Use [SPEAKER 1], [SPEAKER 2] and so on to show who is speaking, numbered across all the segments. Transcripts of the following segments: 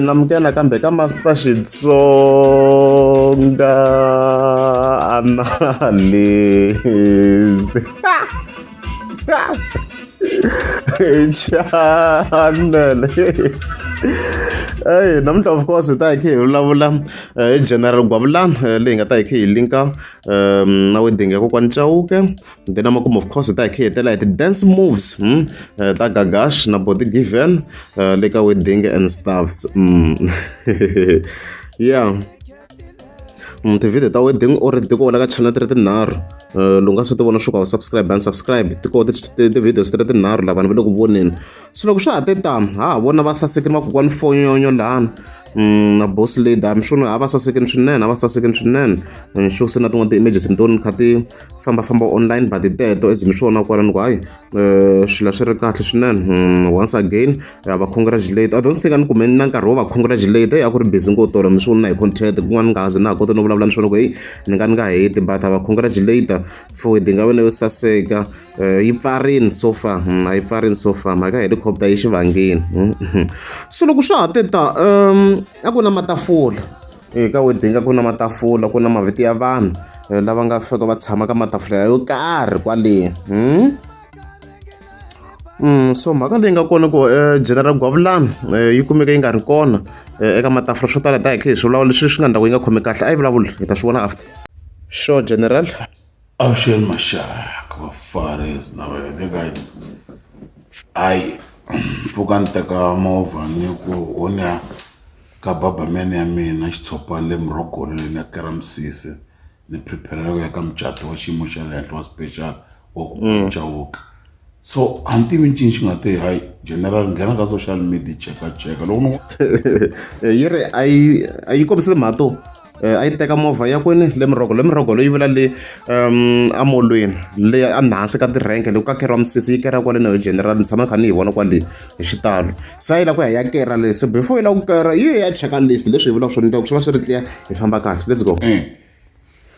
[SPEAKER 1] Namkela kambe ka Master Xitsonga analyst. Channel. Hey, namuntlha of course hi ta hi kha hi vulavula hi General Gwavulani leyi nga ta hi kha hi linka na wedding ya kokwani Chauke. Then amakumu of course hi ta hi kha hi hetela hi ti-dance moves ta Gagash na Body Given le ka wedding and stuffs. Yeah. Ti-video ta wedding already ti kona ka channel ti ri tinharhu. Loko nga se ti vona swo ka u subscribe and subscribe ti kona ti-videos ti ri tinharhu lava vanhu va le ku voneni. So loko swa ha te tani vona va sasekile makokwani Fonyonyo lahani na Boss Lady. I'm sure a va sasekile swinene, a va sasekile swinene. Sure se na tin'wana ti-images mi to ni kha ti fambafamba online but teto as mi swona kwalani ku hayi swilo swi ri kahle swinene. Once again va congratulate. I don't think a ni kume na nkarhi wo va congratulate a ku ri busy ngopfu tolo mi swi na hi content kun'wana nga hazi na ha kota no vulavula ni swona ku hey ni nga heti but va congratulate for wedding ya wena yo saseka. Yi pfarini so far a yi pfarini so far mhaka helicopter yi xivangeni. So loko swa ha teta a ku na matafula ka wedding, a ku na matafula, ku na maviti ya vanhu lava nga fika va tshama ka matafula yo karhi kwale. So mhaka leyi nga kona ku General Gwavulani yi kumeka yi nga ri kona eka matafula swo tala ta hi kha hi swi vulavula leswi swi nga ndhawu yi nga khomi kahle a yi vulavula hi ta swi vona after. Sure General.
[SPEAKER 2] Avuxeni maxaka vafaris na the guys. Hayi pfuka ni teka movha ni ku honya ka babamene ya mina xitshopa le Murogolo leyi na kera Misisi ni prepare ya ka mucato wa xiyimo xa le henhla wa special wa ku Chauke. So a ni tivi ncini xi nga te hayi General nghena ka social media cheka loko ni
[SPEAKER 1] yi ri a yi kombisile mhato a yi teka movha ya kwini le Murogolo yi vula le amolweni le a hansi ka tirenke loko ka keriwa Misisi yi kera kwale na General ni tshama kha ni hi vona kwale hi xitalo. Se a yi la ku ya kera le so before yi la ku kera yi ya cheka list leswi hi vulaka swona loko swi va swi ri clear hi famba kahle. Let's go.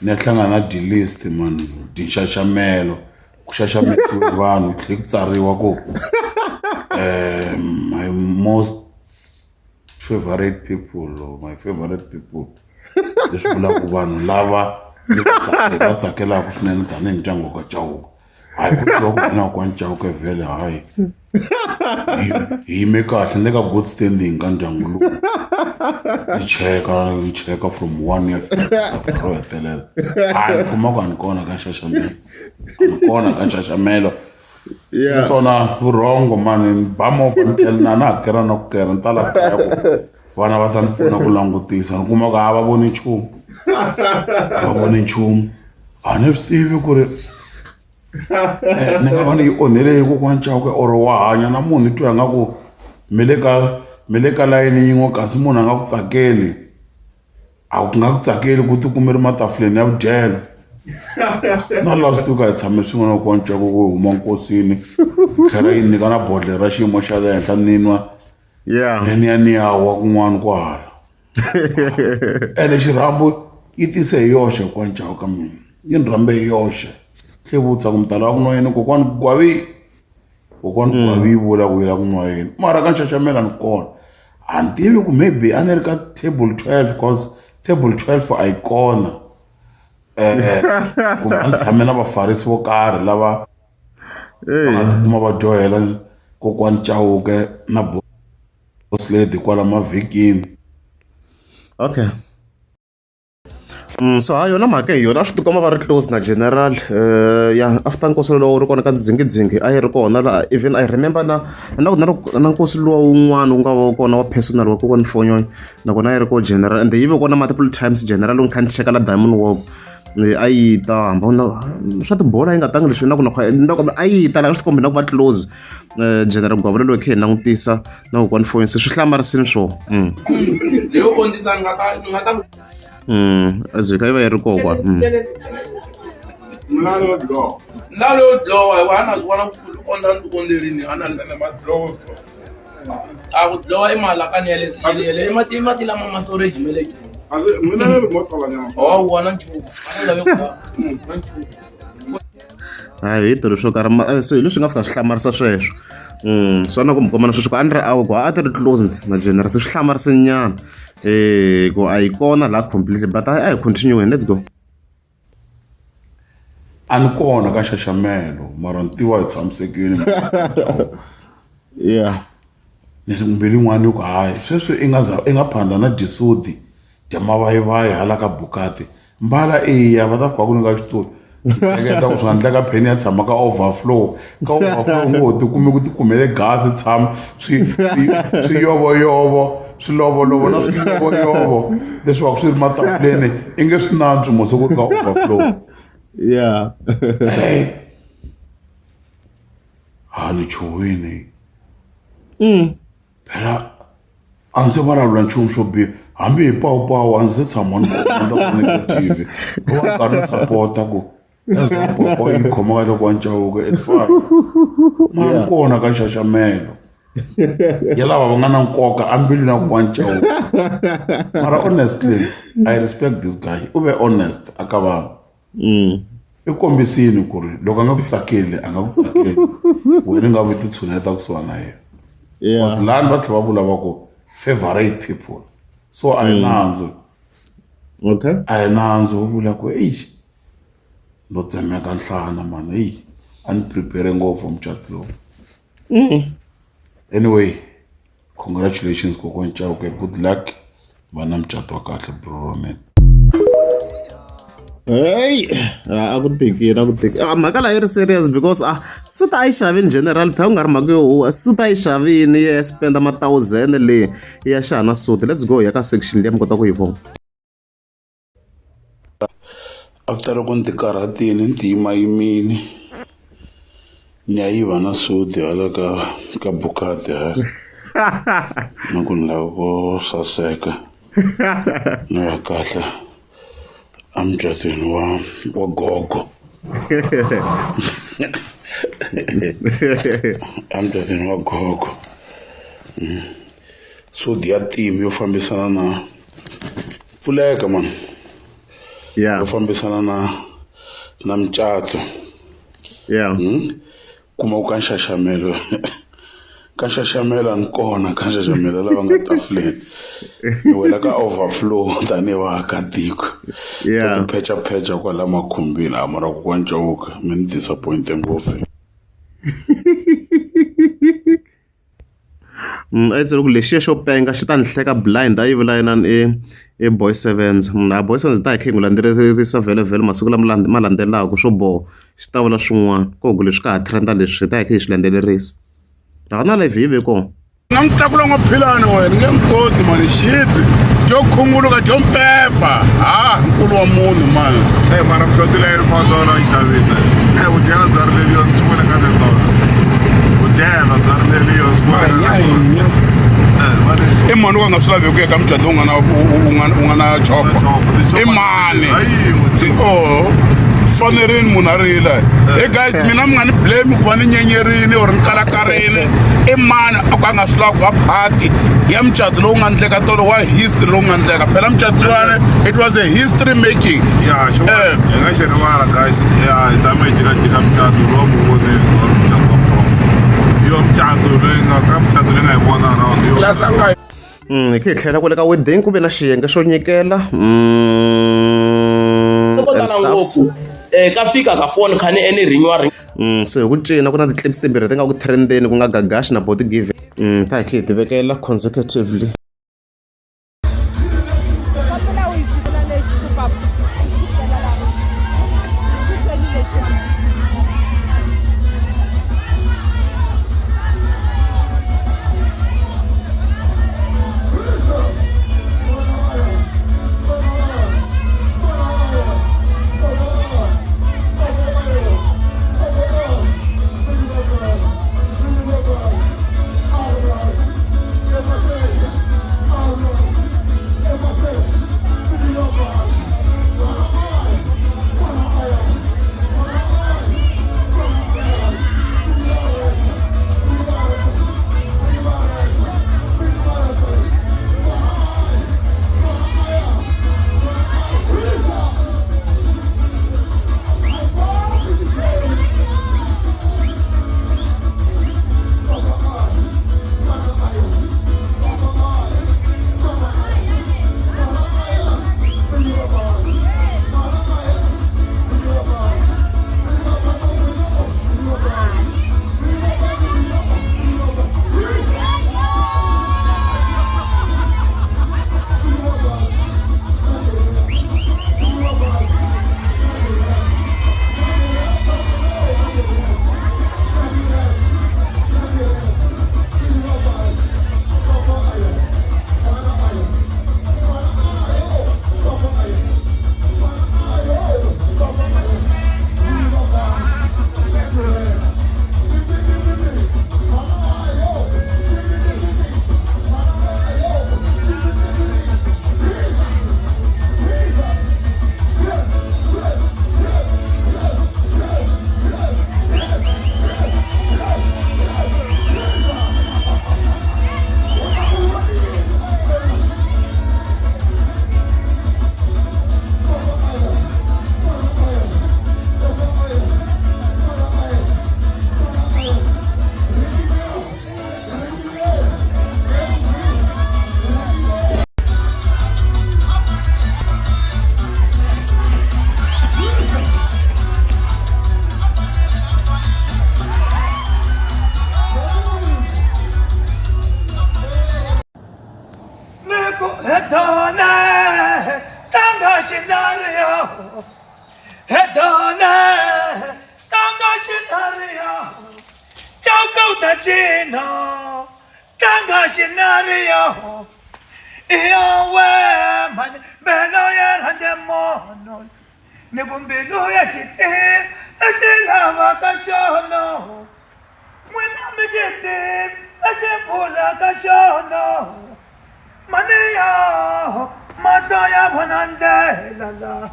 [SPEAKER 2] ni ya hlangana na D-list man tinxaxamelo ku xaxametiwe vanhu tlhe ku tsariwa ku my most favorite people or my favorite people. Leswi vulaka vanhu lava va tsakelaka swinene tanihi ndyangu ka Chauke. Hayi ku tiva ku nghena kwani Chauke vhele hayi hi yime kahle ni le ka good standing ka ndyangu lowu. Ni cheka from 1 year ro hetelela. Hayi kuma ku a ni kona ka nxaxamelo, a ni kona ka nxaxamelo. Ntsona vurhongo mani ni ba movha ni tlhela na ha kera na ku kera ni ta la kaya ku vana va ta ni pfuna ku langutisa ni kuma ku a va voni nchumu, a va voni nchumu. A ni swi tivi ku ri ni nga va ni yi onhele kokwani Chauke or wa hanya na munhu ni twa nga ku mi le ka layini yin'we kasi munhu a nga ku tsakeli, a ku nga ku tsakeli ku tikuma ri matafuleni ya vudyelo. Na last week a hi tshame swin'we na kokwani Chauke ku huma nkosini tlhela yi nyika na bodle ra xiyimo xa le henhla ni nwa ni ya wa kun'wana kwala. Ene xirhambo yi tise hi yoxe kokwani Chauke ka mina, yi ni rhambe hi yoxe. Tlhe vutisa ku mi tala ku nwa yini kokwani Gwavi yi vula ku yi la ku nwa yini mara ka nxaxamela ni kona. A ni tivi ku maybe a ni ri ka table 12 because table 12 a yi kona. Kumbe a ni tshame na vafarisi vo karhi lava va nga tikuma va dyohela kokwani Chauke na Boss Lady kwala mavhikini.
[SPEAKER 1] Okay. So yona mhaka hi yona a swi tikoma va ri close na General after nkosi lowu wu ri kona ka tidzingi a yi ri kona laha. Even I remember na nkosi luwa wun'wana wu nga va kona wa personal wa kokwani Fonyonyo nakona a yi ri kona General and yi ve kona multiple times General wu kha ni cheka la Diamond Walk a yi ta hamba swa tibola yi nga tangi leswi a yi ta laha swi tikombe na ku va close. General Gwavulani loyi kha hi langutisa na kokwani Fonyonyo se swi hlamarisini swona.
[SPEAKER 3] Leyo kondisa ni nga ta
[SPEAKER 1] azwi ka yi va yi ri koho kwala.
[SPEAKER 3] Nalo dlowa wa na swi vona ku ondla ni konderini ana a ku dlowa i malakani ya le mati lama ma storage meleke.
[SPEAKER 4] Ase mina ni remote la nyama.
[SPEAKER 3] Oh wana nchuku. Ana lave ku na nchuku.
[SPEAKER 1] hayi hi leswo karhi se hi leswi nga fika swi hlamarisa sweswo swona ku mi komana sweswo ku a ni ri awe ku a ti ri closed majenera se swi hlamarise nyana ku a yi kona la completely but a hi continuing, let's go.
[SPEAKER 2] A ni kona ka nxaxamelo mara ni tiva hi tshamisekile
[SPEAKER 1] Yeah.
[SPEAKER 2] ni mbili yin'wana yi ku hayi sweswi i nga phanda na disudi dya mavayivayi hala ka bukati mbala eya va ta fika ku ni ka xitulu hleketa ku swi nga endleka pheni ya tshama ka overflow ngo ho tikumi ku tikumele gasi tshama swi yovoyovo swi lovolovo na swiyovoyovo leswi va ku swi ri matafuleni i nge swi nantswi mose ku ri ka overflow.
[SPEAKER 1] Yeah.
[SPEAKER 2] Ni chuwini phela a ndzi vulavula nchumu swo biha hambi hi pawupawu a ndzi tshama ni vona TV wa nkarhi ni sapota ku pawupawu yi khomaka loko wa ncawuka it's fine mara ni kona ka nxaxamelo ya lava va nga na nkoka ambilwini na ku wa ncawuka mara honestly I respect this guy u ve honest aka vanhu i kombisini ku ri loko a nga ku tsakeli a nga ku tsakeli wena nga vi ti tshuneta kusuhana na yena.
[SPEAKER 1] Yeah.
[SPEAKER 2] Lani va tlhela va vula va ku favorite people so a hi nandzu
[SPEAKER 1] Okay.
[SPEAKER 2] a hi nandzu wo vula ku eyi no tsemeka nhlana mani eyi a ni prepare ngopfu mucato lowu. Anyway congratulations kokwana Chauke, good luck va na mucato wa kahle bro Roman.
[SPEAKER 1] Hey, a ku tikini mhaka laha yi ri serious because suit a yi xavini general phela ku nga ri mhaka yo suit a yi xavini ya spenda ma-thousand leyi ya xana suit. Let's go ya ka section leyi mi kota ku yi vona.
[SPEAKER 2] After loko ni ti karhatini ni ti yimayimini ni ya yiva na suti hala ka bukati hala na ku ni lava ku saseka no ya kahle amucatweni wa gogo amucatweni wa gogo sudi ya team yo fambisana na pfuleka mani
[SPEAKER 1] Yeah.
[SPEAKER 2] yo fambisana na mucato
[SPEAKER 1] Yeah.
[SPEAKER 2] kuma ku ka nxaxamelo ka nxaxamelo ni kona ka nxaxamelo lava nga tafuleni ni wela ka overflow tanihi vaakatiko.
[SPEAKER 1] Yeah.
[SPEAKER 2] Phecha kwala makhumbini a mara ku wa Chauke mi ni disappointe ngopfu.
[SPEAKER 1] A yi ku lexiya xo penga xi ta ni hleka blind a yi vula inani i boy sevens a boy sevens ta hi khe hi n'wi landzelerisa vhele masiku lama ma landzelaka swo boho xi ta vula swin'wana ko ku leswi ka ha trenda leswi hi ta hi khe hi swi landzelerisa a ka na live hi ve kona.
[SPEAKER 2] Nga mi tlakula n'waphilani wena nge mi koti mani xidzi dyo khunguluka dyo mfefa nkulu wa munhu mani.
[SPEAKER 4] Mara mhloti leyi fotolo yi chavisa vudyela bya rileliyo swi vona ka tintolo vudyela bya rileliyo swi vona
[SPEAKER 2] I mani wa nga swi laveki ku ya ka mucato u nga na choko i mani fanerini munhu a rila hey guys mina mi nga ni blame ku va ni nyenyerini or ni kalakarile i mani a ku a nga swi lava ku va party ya mucato lowu nga endleka tolo wa history lowu nga endleka phela mucato luwani it was a history making.
[SPEAKER 4] ya xin'wana hi nga xi rivala guys ya hi tshame hi jikajika mucato lowu mu voneni or mucato wa khombo yo mucato leyi nga ka mucato leyi nga hi vona around yo
[SPEAKER 1] Hi khe hi tlhela ku le ka wedding ku ve na xiyenge xo nyikela and stuffs.
[SPEAKER 5] Ka fika ka foni khani eni rinyiwa
[SPEAKER 1] So hi ku cina ku na ti-clips timbirhi ti nga ku trendeni ku nga gagashi na body give ta hi khe hi ti vekela consecutively.
[SPEAKER 6] ta chino tanga scenario io we man beno ya hande mono ne bumbelo ya shite na shilava ka shono mwena me shite na shepula ka shono mane ya mata ya bhanande lala